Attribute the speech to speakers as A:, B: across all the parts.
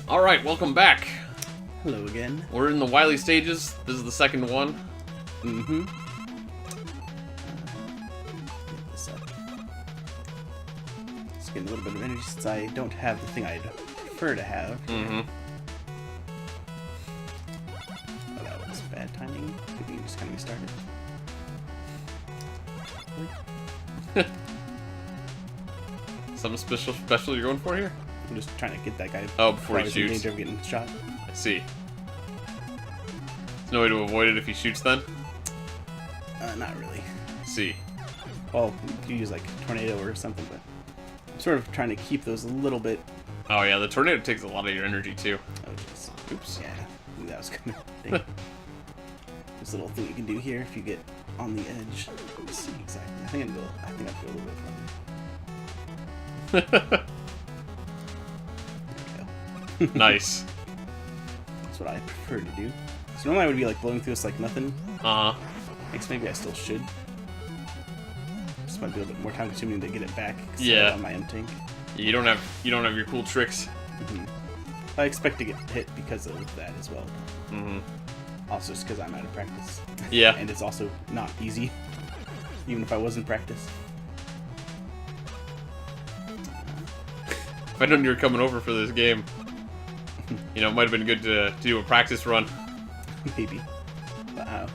A: Alright, welcome back.
B: Hello again.
A: We're in the Wily stages. This is the second one.
B: Mm-hmm. Get this up. Just getting a little bit of energy since I don't have the thing I'd prefer to have.
A: Mm-hmm.
B: Oh, that was bad timing. Maybe you just kind of restarted.
A: Something special you're going for here?
B: I'm just trying to get that guy.
A: Oh, before he
B: he's in
A: shoots.
B: danger of getting shot.
A: I see. There's no way to avoid it if he shoots then?
B: Not really.
A: I see.
B: Well, you use like tornado or something, but I'm sort of trying to keep those a little bit.
A: Oh yeah, the tornado takes a lot of your energy too.
B: Oh, jeez.
A: Oops.
B: Yeah, I knew that was coming. Dang. This little thing you can do here if you get on the edge. Let's see exactly. I think I'd go a little bit further. There we go.
A: Nice.
B: That's what I prefer to do. So normally I would be like blowing through this like nothing.
A: Uh-huh.
B: I guess maybe I still should. Just might be a little bit more time consuming to get it back.
A: Yeah.
B: On my M tank.
A: You don't have your cool tricks.
B: Mm-hmm. I expect to get hit because of that as well.
A: Mm-hmm.
B: Also just because I'm out of practice.
A: Yeah.
B: And it's also not easy, even if I was in practice.
A: If I'd known you were coming over for this game, you know, it might have been good to do a practice run.
B: Maybe. But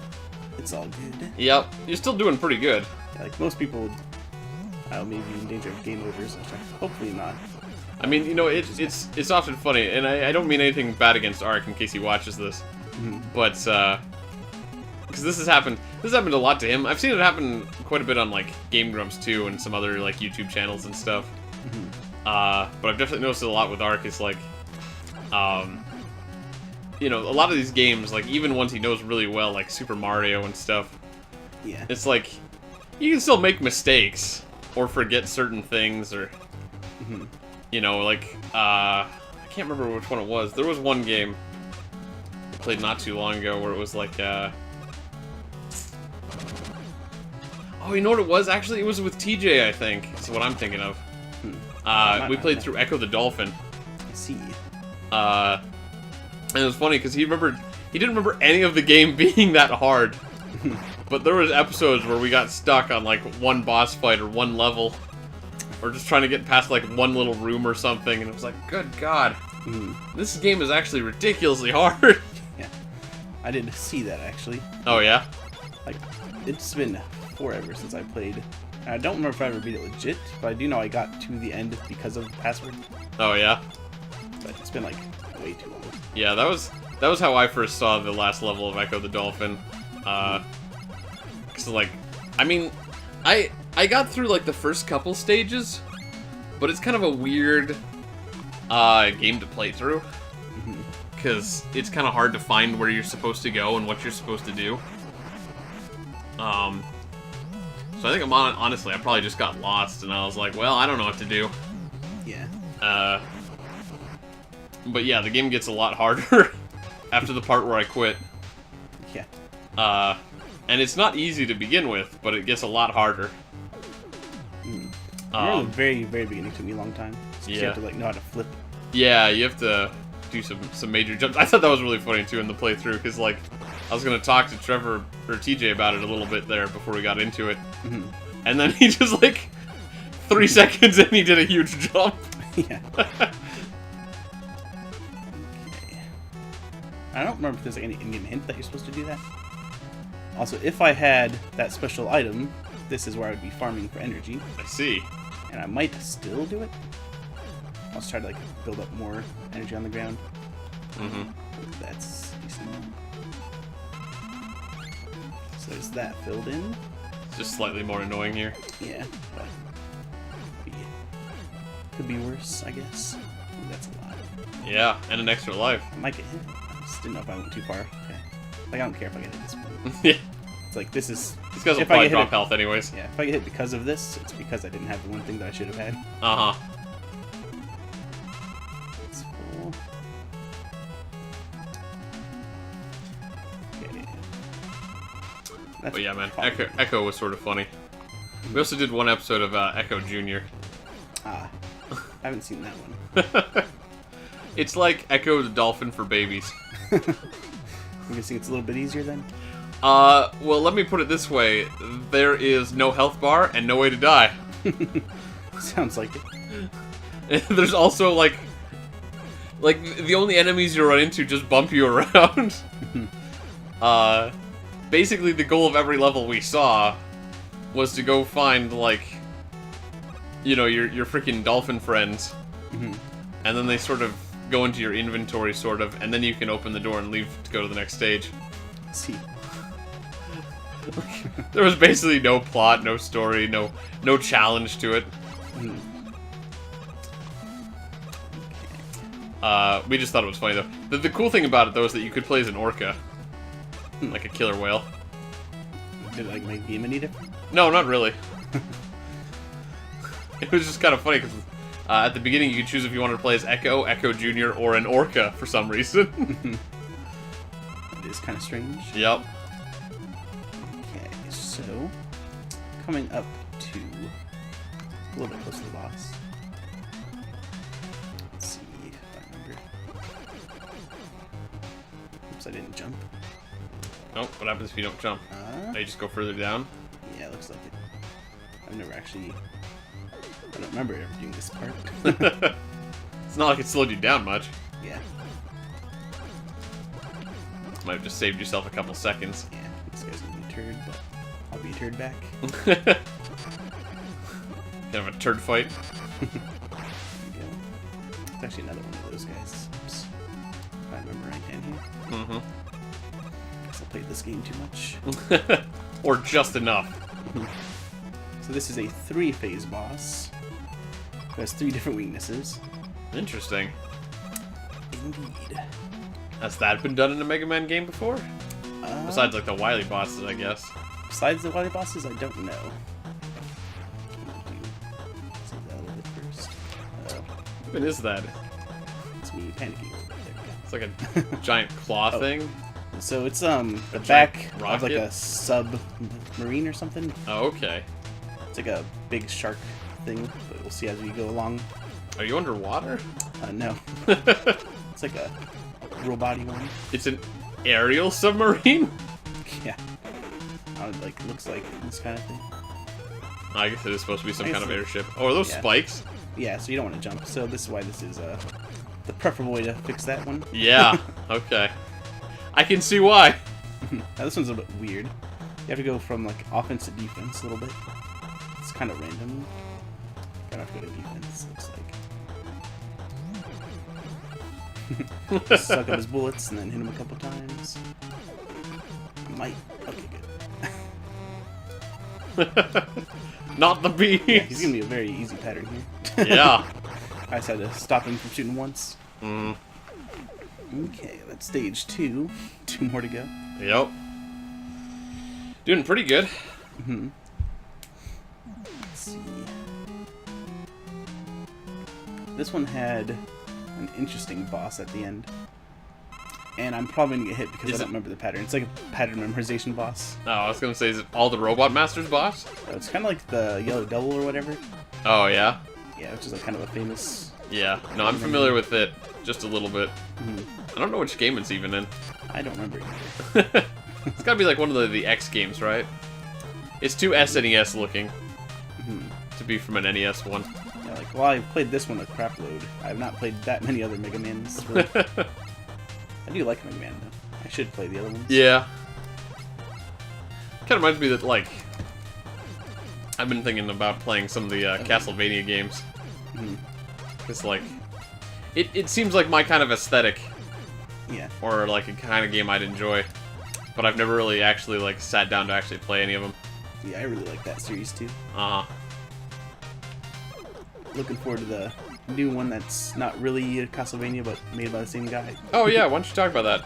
B: it's all good.
A: Yep. You're still doing pretty good.
B: Yeah, like most people would maybe in danger of game overs. Hopefully not.
A: I mean, you know, it's often funny, and I don't mean anything bad against Ark in case he watches this, but because this has happened a lot to him. I've seen it happen quite a bit on like Game Grumps too, and some other like YouTube channels and stuff. But I've definitely noticed it a lot with Ark. Is like, you know, a lot of these games, like even ones he knows really well, like Super Mario and stuff.
B: Yeah.
A: It's like you can still make mistakes or forget certain things, or you know, like I can't remember which one it was. There was one game I played not too long ago where it was like oh, you know what it was? Actually, it was with TJ, I think. Is what I'm thinking of. We played through Echo the Dolphin.
B: I see.
A: And it was funny because he didn't remember any of the game being that hard. But there was episodes where we got stuck on like one boss fight or one level, or just trying to get past like one little room or something, and it was like, good God, this game is actually ridiculously hard.
B: Yeah. I didn't see that actually.
A: Oh yeah?
B: Like, it's been forever since I played. I don't remember if I ever beat it legit, but I do know I got to the end because of the password.
A: Oh yeah?
B: But it's been like way too long.
A: Yeah, that was how I first saw the last level of Echo the Dolphin. Cause like, I mean, I got through like the first couple stages, but it's kind of a weird game to play through. Because it's kind of hard to find where you're supposed to go and what you're supposed to do. So I think honestly, I probably just got lost, and I was like, well, I don't know what to do.
B: Yeah.
A: But yeah, the game gets a lot harder after the part where I quit.
B: Yeah.
A: And it's not easy to begin with, but it gets a lot harder.
B: I remember the very, very beginning took me a long time.
A: Yeah.
B: You have to like know how to flip.
A: Yeah, you have to do some major jumps. I thought that was really funny too in the playthrough, because like I was gonna talk to Trevor or TJ about it a little bit there before we got into it, and then he just like 3 seconds and he did a huge jump.
B: Yeah. Okay. I don't remember if there's like any in-game hint that you're supposed to do that. Also, if I had that special item, this is where I would be farming for energy,
A: I see.
B: and I might still do it. I'll just try to like build up more energy on the ground. That's decent. So there's that filled in.
A: It's just slightly more annoying here.
B: Yeah, but could be worse, I guess. Ooh, that's a lot.
A: Yeah, and an extra life.
B: I might get hit. I just didn't know if I went too far. Okay. Like, I don't care if I get hit this point.
A: Yeah.
B: It's like, this is...
A: These guys will
B: if I
A: probably
B: get
A: drop
B: hit,
A: health anyways.
B: yeah, if I get hit because of this, it's because I didn't have the one thing that I should have had.
A: Uh-huh.
B: That's cool. Okay. That's
A: But yeah, man,
B: fine.
A: Echo was sort of funny. We also did one episode of Echo Jr.
B: Ah. I haven't seen that one.
A: It's like Echo the Dolphin for babies.
B: I'm guessing it's a little bit easier then?
A: Well, let me put it this way. There is no health bar and no way to die.
B: Sounds like it.
A: There's also, like, the only enemies you run into just bump you around. Basically, the goal of every level we saw was to go find, like, you know, your freaking dolphin friends. And then they sort of go into your inventory, sort of, and then you can open the door and leave to go to the next stage.
B: See.
A: There was basically no plot, no story, no challenge to it. We just thought it was funny, though. The cool thing about it, though, is that you could play as an orca. Like a killer whale.
B: Did it, like, make the game any different?
A: No, not really. It was just kind of funny, because at the beginning you could choose if you wanted to play as Echo, Echo Jr., or an orca, for some reason.
B: It is kind of strange.
A: Yep.
B: Okay, so... coming up to... a little bit close to the boss. Let's see if I remember. Oops, I didn't jump.
A: Oh, what happens if you don't jump? Oh, you just go further down?
B: Yeah, looks like it. I've never actually... I don't remember ever doing this part.
A: It's not like it slowed you down much.
B: Yeah.
A: Might have just saved yourself a couple seconds.
B: Yeah, this guy's gonna be a turd, but I'll be a turd back.
A: Kind of a turd fight.
B: There we go. It's actually another one of those guys. Oops. If I remember right hand here. Guess I played this game too much.
A: Or just enough.
B: So this is a 3-phase boss. Who has 3 different weaknesses.
A: Interesting.
B: Indeed.
A: Has that been done in a Mega Man game before? Besides, like, the Wily bosses, I guess.
B: Besides the Wily bosses, I don't know. Save that a little bit first.
A: What is that?
B: It's me panicking a little bit. There we go.
A: It's like a giant claw thing.
B: So it's the back of like
A: rocket?
B: a submarine or something.
A: Oh, okay.
B: It's like a big shark thing, but we'll see as we go along.
A: Are you underwater?
B: No. It's like a robot-y one.
A: It's an aerial submarine?
B: Yeah. It like looks like this kind of thing.
A: I guess it is supposed to be some kind of
B: Basically.
A: airship. Oh, are those
B: Yeah.
A: spikes?
B: Yeah, so you don't want to jump. So this is why this is the preferable way to fix that one.
A: Yeah. Okay. I can see why.
B: Now this one's a bit weird. You have to go from like offense to defense a little bit. It's kind of random. You have to go to defense, looks like. Just suck up his bullets and then hit him a couple times. Might. Okay, good.
A: Not the beast.
B: Yeah, he's gonna be a very easy pattern here.
A: Yeah.
B: I just had to stop him from shooting once.
A: Mm.
B: Okay, that's stage 2. 2 more to go.
A: Yep. Doing pretty good.
B: Let's see. This one had an interesting boss at the end. And I'm probably gonna get hit because I don't remember the pattern. It's like a pattern memorization boss.
A: Oh, I was gonna say, is it all the Robot Masters boss?
B: It's kind of like the Yellow Devil or whatever.
A: Oh, yeah?
B: Yeah, which is like kind of a famous...
A: Yeah. No, I'm familiar with it. Just a little bit. I don't know which game it's even in.
B: I don't remember either.
A: It's gotta be like one of the X games, right? It's too SNES looking. To be from an NES one.
B: Yeah, like, well, I've played this one a crap load. I have not played that many other Mega Mans. Really. I do like Mega Man, though. I should play the other ones.
A: Yeah. Kind of reminds me that, like, I've been thinking about playing some of the Castlevania games. Because, like, it seems like my kind of aesthetic.
B: Yeah.
A: Or, like, a kind of game I'd enjoy. But I've never really actually, like, sat down to actually play any of them.
B: Yeah, I really like that series, too.
A: Uh-huh.
B: Looking forward to the new one that's not really a Castlevania, but made by the same guy.
A: Oh, yeah, why don't you talk about that?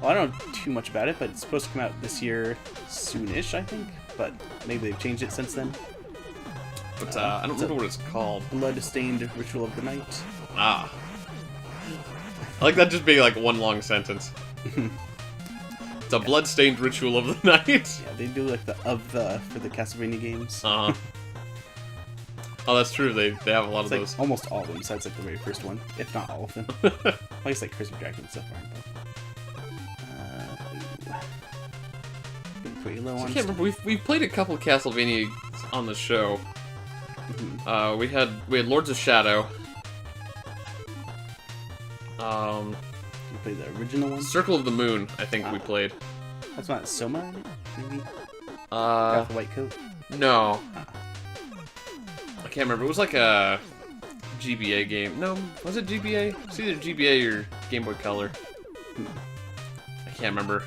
B: Well, I don't know too much about it, but it's supposed to come out this year soonish, I think. But maybe they've changed it since then.
A: But, I don't remember what it's called.
B: Blood-stained Ritual of the Night.
A: Ah. I like that just being, like, one long sentence. It's a blood-stained Ritual of the Night.
B: Yeah, they do like the for the Castlevania games.
A: Uh-huh. Oh, that's true. They have a lot
B: It's
A: of
B: like
A: those.
B: almost all of them, besides like the very first one, if not all of them. At least like Crispy Dragon and stuff aren't though. Getting pretty low
A: I
B: on
A: can't remember. We've played a couple Castlevania on the show. We had Lords of Shadow.
B: You play the original one.
A: Circle of the Moon, I think we played.
B: That's not Soma in it, maybe.
A: Uh,
B: Got the white coat.
A: no. I can't remember. It was like a GBA game. No, was it GBA? It's either GBA or Game Boy Color. I can't remember.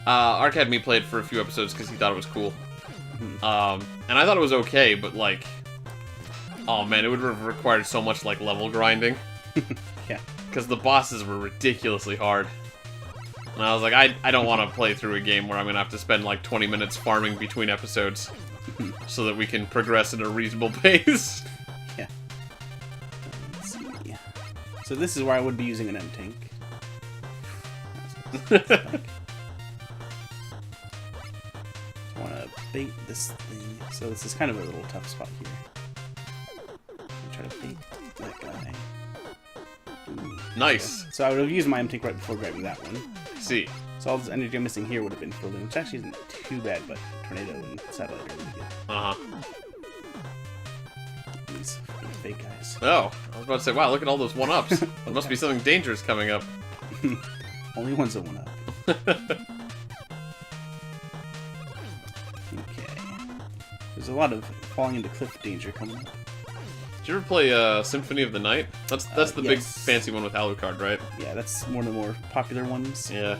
A: Ark had me play it for a few episodes because he thought it was cool. And I thought it was okay, but like, oh man, it would have required so much like level grinding.
B: Yeah.
A: Because the bosses were ridiculously hard. And I was like, I don't want to play through a game where I'm going to have to spend like 20 minutes farming between episodes so that we can progress at a reasonable pace.
B: Yeah. Let's see. So this is where I would be using an M-Tank. I want to bait this thing. So this is kind of a little tough spot here. Try to bait that guy. Ooh.
A: Nice.
B: So I would have used my M-Tank right before grabbing that one.
A: See.
B: So all this energy I'm missing here would have been filled in, which actually isn't too bad, but Tornado and Satellite are really good.
A: Uh-huh.
B: These fake guys.
A: Oh, I was about to say, wow, look at all those one-ups. There must be something dangerous coming up.
B: Only one's that one up. Okay. There's a lot of falling into cliff danger coming up.
A: Did you ever play Symphony of the Night? That's the big
B: yes.
A: fancy one with Alucard, right?
B: Yeah, that's one of the more popular ones.
A: Yeah.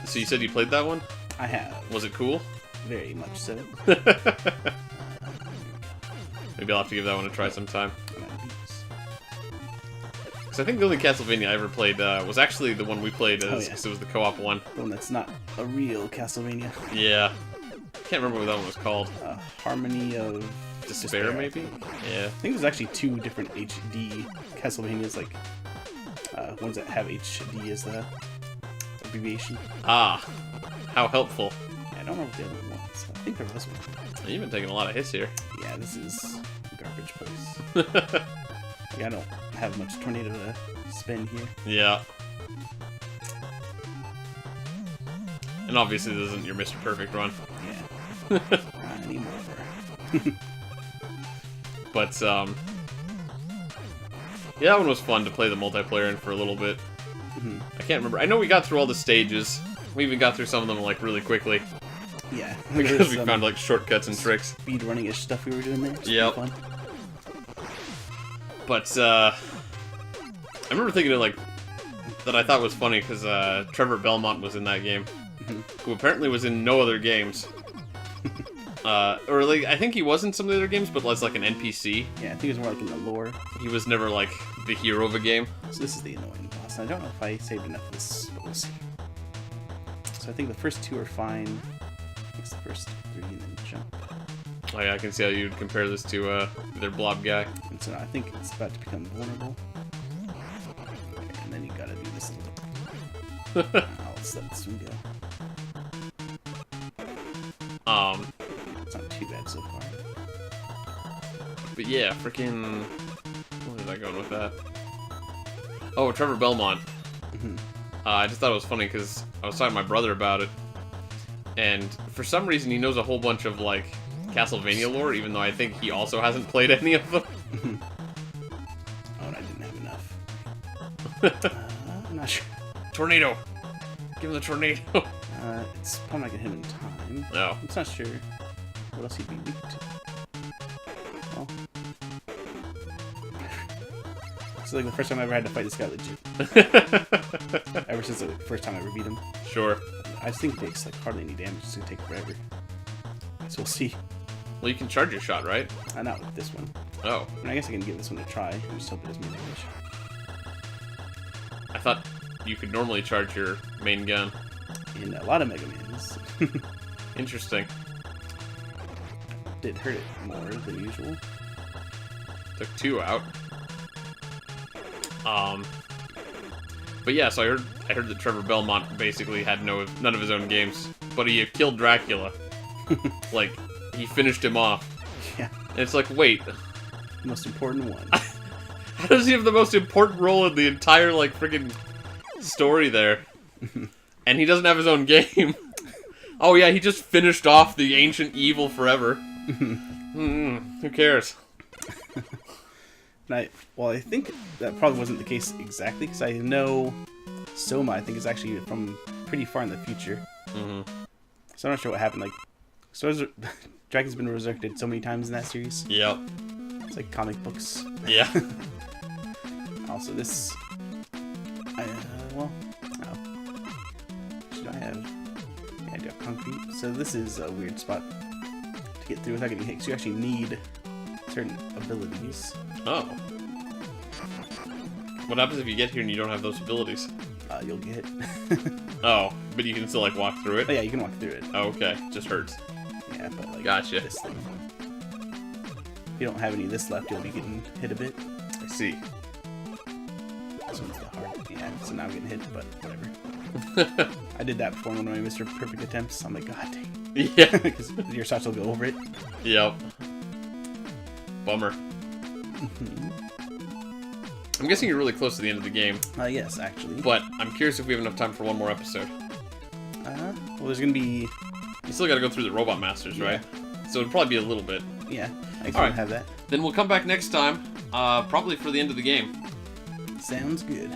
A: So you said you played that one?
B: I have.
A: Was it cool?
B: Very much so.
A: Maybe I'll have to give that one a try sometime. Because I think the only Castlevania I ever played was actually the one we played as, because it was the co-op one.
B: The one that's not a real Castlevania.
A: Yeah. Can't remember what that one was called.
B: Harmony of
A: Despair, maybe? Yeah.
B: I think there's actually 2 different HD Castlevanias, like ones that have HD as the abbreviation.
A: Ah. How helpful.
B: Yeah, I don't remember what the other one was. I think there was one.
A: You've been taking a lot of hits here.
B: Yeah, this is a garbage place. Yeah, I don't have much Tornado to spend here.
A: Yeah. And obviously this isn't your Mr. Perfect run.
B: Yeah. Not anymore.
A: But, yeah, that one was fun to play the multiplayer in for a little bit. I can't remember. I know we got through all the stages. We even got through some of them, like, really quickly.
B: Yeah.
A: Because we found, like, shortcuts and tricks.
B: Speed running-ish stuff we were doing there.
A: Yep.
B: Fun.
A: But, I remember thinking of, like, that I thought was funny, because, Trevor Belmont was in that game. Who apparently was in no other games. Or, like, I think he was in some of the other games, but as, like, an NPC.
B: Yeah, I think it was more like in the lore.
A: He was never, like, the hero of a game.
B: So this is the annoying boss. I don't know if I saved enough of this, but we'll see. So I think the first 2 are fine. It's the first 3 and then jump.
A: Oh yeah, I can see how you'd compare this to, their blob guy.
B: And so I think it's about to become vulnerable. Okay, and then you gotta do this little... Let's let this one go. It's not too bad so far.
A: But yeah, freaking... Where was I going with that? Oh, Trevor Belmont. I just thought it was funny because I was talking to my brother about it. And for some reason he knows a whole bunch of, like, Castlevania lore, even though I think he also hasn't played any of them.
B: Oh, and I didn't have enough. I'm not sure.
A: Tornado! Give him the tornado!
B: It's probably not gonna hit him in time.
A: No.
B: I'm just not sure what else he'd be weak to. Well. It's like the first time I ever had to fight this guy legit. Ever since the first time I ever beat him.
A: Sure.
B: I just think it takes like hardly any damage. It's gonna take forever. So we'll see.
A: Well, you can charge your shot, right?
B: Not with this one.
A: Oh.
B: I mean, I guess I can give this one a try. I just hope it doesn't do damage.
A: I thought you could normally charge your main gun.
B: In a lot of Mega Mans.
A: Interesting.
B: Did hurt it more than usual.
A: Took 2 out. But yeah, so I heard that Trevor Belmont basically had none of his own games, but he killed Dracula. Like, he finished him off
B: Yeah.
A: And it's like, wait,
B: Most important one.
A: how does he have the most important role in the entire, like, freaking story there? And he doesn't have his own game. Oh yeah, he just finished off the ancient evil forever. Who cares?
B: I think that probably wasn't the case exactly, because I know Soma, I think, is actually from pretty far in the future.
A: Mm-hmm.
B: So I'm not sure what happened. Like, Dragon's been resurrected so many times in that series.
A: Yep.
B: It's like comic books.
A: Yeah.
B: Also, this... Should I have... Yeah, I do have concrete. So this is a weird spot to get through without getting hit, because you actually need certain abilities.
A: Oh. What happens if you get here and you don't have those abilities?
B: You'll get hit.
A: Oh, but you can still, like, walk through it?
B: Oh yeah, you can walk through it.
A: Oh, okay. Just hurts.
B: Yeah, but like
A: Gotcha.
B: this thing. If you don't have any of this left, you'll be getting hit a bit.
A: I see.
B: This one's the hard. Yeah, so now I'm getting hit, but whatever. I did that before in one of my Mr. Perfect attempts. I'm like, god dang.
A: Yeah.
B: Because your shots will go over it.
A: Yep. Bummer. I'm guessing you're really close to the end of the game,
B: Yes, actually.
A: but I'm curious if we have enough time for one more episode.
B: Well, there's gonna be...
A: You still gotta go through the Robot Masters, right? So it'll probably be a little bit.
B: Yeah, I
A: All
B: can
A: right.
B: have that.
A: Then we'll come back next time, probably for the end of the game.
B: Sounds good.